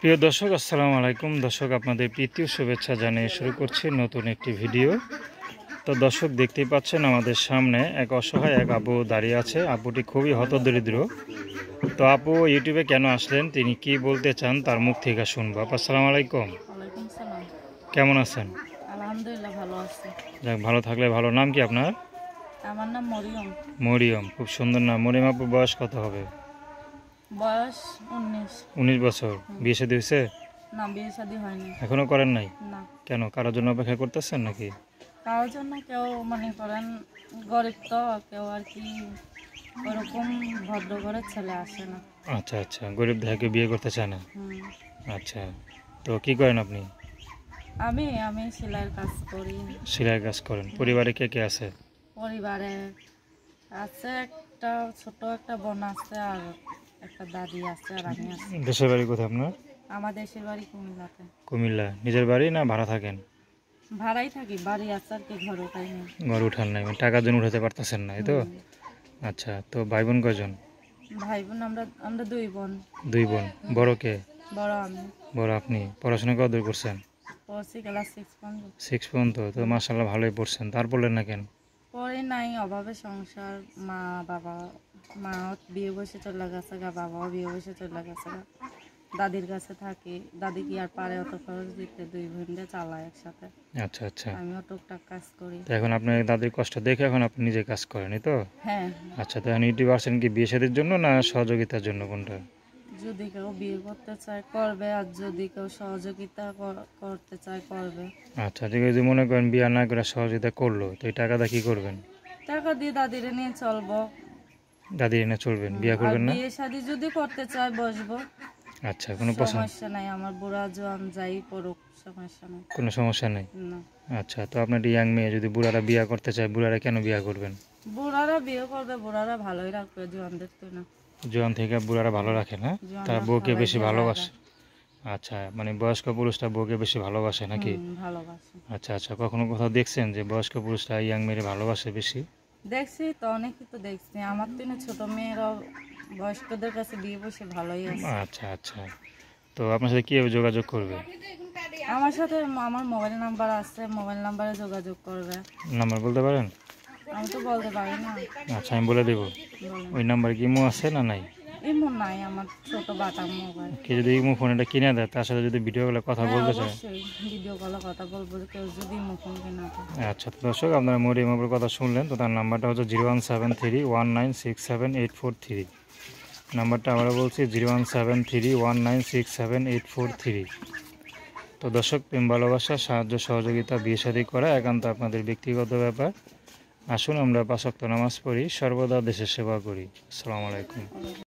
প্রিয় দর্শক, আসসালামু আলাইকুম। দর্শক, আপনাদের প্রীতীয় শুভেচ্ছা জানিয়ে শুরু করছি নতুন একটি ভিডিও। তো দর্শক, দেখতেই পাচ্ছেন আমাদের সামনে এক অসহায় এক আপু দাঁড়িয়ে আছে। আপুটি খুবই হতদরিদ্র। তো আপু ইউটিউবে কেন আসলেন, তিনি কি বলতে চান তার মুখ থেকে শুনবো। আপু আসসালামু আলাইকুম। ওয়ালাইকুম সালাম। কেমন আছেন? আলহামদুলিল্লাহ ভালো আছি। যাক, ভালো থাকলে ভালো। নাম কি আপনার? আমার নাম মরিয়ম। মরিয়ম, খুব সুন্দর নাম। মরিয়ম আপুর বয়স কত হবে? বয়স 19। 19 বছর। বিয়ে শাদী হয়েছে? না, বিয়ে শাদী হয়নি। এখনো করেন নাই? না। কেন, কারোর জন্য অপেক্ষা করতেছেন নাকি? কারোর জন্য কেউ মনে করেন গরিব তো কেউ আর কি ওরকম ভদ্র ঘরের ছেলে আসে না। আচ্ছা আচ্ছা, গরিব দেখে বিয়ে করতে চায় না। হুম। আচ্ছা, তো কি করেন আপনি? আমি সেলাইয়ের কাজ করি। সেলাই কাজ করেন। পরিবারে কে কে আছে? পরিবারে আছে একটা ছোট একটা বোন আছে, আর একটা দাদি আছে, আর আমি আছি। দেশের বাড়ি কোথায় আপনার? আমার দেশের বাড়ি কুমিল্লাতে। কুমিল্লা। নিজের বাড়ি না ভাড়া থাকেন? ভাড়াই থাকি, বাড়ি আছে আর কি, ঘর ওটাই নেই। ঘর উঠান নাই, মানে টাকার জন্য উঠাতে পারতেছেন না, এই তো? হুম। আচ্ছা, তো ভাই বোন কয়জন? ভাই বোন আমরা আমরা দুই বোন। দুই বোন। বড় কে? বড় আমি। বড় আপনি। পড়াশোনা কতদূর করছেন? পড়ছি ক্লাস 6 পর্যন্ত। 6 পর্যন্ত? তো মাশাআল্লাহ ভালোই পড়ছেন, তার পড়লেন না কেন? পরে নাই, অভাবে সংসার। মা বাবা, মা বিয়ে বসে চলে গেছে গা, বাবাও বিয়ে বসে চলে গেছে গা। দাদির কাছে থাকি। দাদি কি আর পারে অত খরচ দিতে, দুই বোনরে চালায় একসাথে। আচ্ছা আচ্ছা। আমিও টুকটাক কাজ করি। তো এখন আপনার দাদির কষ্ট দেখে এখন আপনি নিজে কাজ করেন, এই তো? হ্যাঁ। আচ্ছা, তো এখন ইউটিউব আসেন কি বিয়ে শাদীর জন্য না সহযোগিতার জন্য, কোনটা? যদি কেউ বিয়ে করতে চায় করবে, আর যদি কেউ সহযোগিতা করতে চায় করবে। আচ্ছা, যদি মনে করেন বিয়ে না করে সহযোগিতা করলো, তো এই টাকাটা কি করবেন? টাকা দিয়ে দাদিরে নিয়ে চলবো। দাদি এনে চলবেন, বিয়ে আর করবেন না? বিয়ে শাদী যদি করতে চায় বসবো। আচ্ছা, কোনো পছন্দ? সমস্যা নাই, আমার বুড়া জোয়ান যাই পড়ুক, সমস্যা নাই। কোনো সমস্যা নেই। না। আচ্ছা, তো আপনার ইয়াং মেয়ে যদি বুড়ারা বিয়ে করতে চায়, বুড়ারা কেন বিয়ে করবেন? বুড়ারা বিয়ে করবে, বুড়ারা ভালোই রাখবে, জোয়ানদের তো না। জোয়ান থেকে বুড়ারা ভালো রাখেন, হ্যাঁ? তার জোয়ানরা বউকে খাওয়াই বেশি দিয়ে ভালোবাসে? জায়গা। আচ্ছা, মানে বয়স্ক পুরুষটা বউকে বেশি ভালোবাসে নাকি? ভালোবাসে। আচ্ছা আচ্ছা, কখনো কোথাও দেখছেন যে বয়স্ক পুরুষরা ইয়াং মেয়েরে ভালোবাসে বেশি? দেখছি তো, অনেকই তো দেখছি। আমার তো না ছোট মেয়েরাও বয়স্কদের কাছে বিয়ে বসে ভালোই আছে। আচ্ছা আচ্ছা, তো আপনার সাথে কীভাবে যোগাযোগ করবে? আমার সাথে আমার মোবাইল নাম্বার আছে, মোবাইল নাম্বারে যোগাযোগ করবে। নাম্বার বলতে পারেন? আমি তো বলতে পারি না। আচ্ছা, আমি বলে দেবো। বলেন। ওই নাম্বারে কি ইমো আছে না নাই? এমন নাই, আমার ছোট বাটা মোবাইল। কে যদি ইমো ফোন এটা কিনে দেয়, তার সাথে যদি ভিডিও কলে কথা হ্যাঁ, বলতে চায়? অবশ্যই ভিডিও কলে কথা বলবো, কেউ যদি মুখোন কিনা থাকে। আচ্ছা, তো দর্শক, আপনারা মরিয়ম আপুর কথা শুনলেন। তো তার নাম্বারটা হচ্ছে 01731967843। নাম্বারটা আমরা বলছি 01731967843। তো দর্শক, প্রেম ভালোবাসা, সাহায্য সহযোগিতা, বিয়ে শাদী করা একান্ত আপনাদের ব্যক্তিগত ব্যাপার। আসুন আমরা 5 ওয়াক্ত নামাজ পড়ি, সর্বদা দেশের সেবা করি। আসসালামু আলাইকুম।